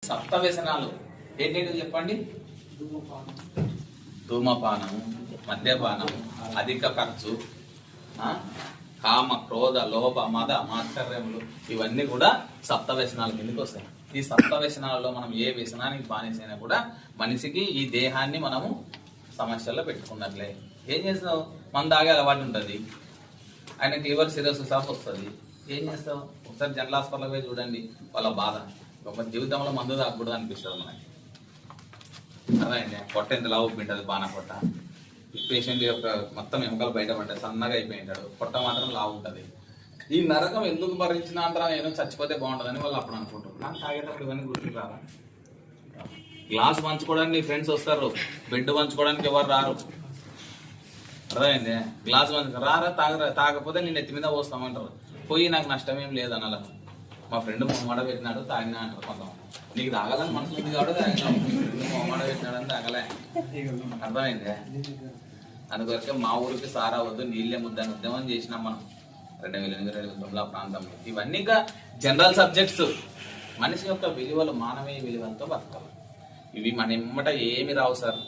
సప్త వ్యసనాలు ఏంటంటే చెప్పండి. ధూమపానం, మద్యపానం, అధిక ఖర్చు, కామ, క్రోధ, లోభ, మద, మాత్సర్యములు, ఇవన్నీ కూడా సప్త వ్యసనాల కిందకి వస్తాయి. ఈ సప్త వ్యసనాలలో మనం ఏ వ్యసనానికి బానిసైనా కూడా మనిషికి ఈ దేహాన్ని మనము సమస్యల్లో పెట్టుకున్నట్లే. ఏం చేస్తావు? మన దాగే అలవాటు ఉంటుంది, ఆయనకి లివర్ సిరోసిస్ వస్తుంది. ఏం చేస్తావు? ఒకసారి జనరల్ హాస్పిటల్కి పోయి చూడండి, వాళ్ళ బాధ. ఒక జీవితంలో మందు తాగకూడదు అనిపిస్తుంది మనకి. అర్థమైంది? పొట్ట ఎంత లావు ఉంటుంది, బాణ పొట్ట. పేషెంట్ యొక్క మొత్తం ఎముకలు బయటపడ్డాయి, సన్నగా అయిపోయింటాడు, పొట్ట మాత్రం లావు ఉంటుంది. ఈ నరకం ఎందుకు భరించిన అంతరం నేను చచ్చిపోతే బాగుంటుందని వాళ్ళు అప్పుడు అనుకుంటారు. నాకు తాగేటప్పుడు ఇవన్నీ గుర్తు రారా? గ్లాస్ పంచుకోవడానికి నీ ఫ్రెండ్స్ వస్తారు, బెడ్ పంచుకోవడానికి ఎవరు రారు. అర్థమైంది? గ్లాస్ రారా, తాగకపోతే నేను ఎత్తి మీద పోస్తామంటారు. పోయి నాకు నష్టం ఏం లేదు అనాల. మా ఫ్రెండ్ మొహమాట పెట్టినాడు, తాగినా అంటారు కొంతమంది. నీకు తాగాలని మనసు ఉంది కాబట్టి తాగినాం, మొహమాట పెట్టినాడని తాగలే. అర్థమైంది? అందుకొరకే మా ఊరికి సారా వద్దు నీళ్ళే ముద్దని ఉద్యమం చేసినాం మనం 2008 ప్రాంతంలో. ఇవన్నీ ఇంకా జనరల్ సబ్జెక్ట్స్. మనిషి యొక్క విలువలు, మానవీయ విలువలతో బతకాలి. ఇవి మన ఎమ్మట ఏమి రావు సార్.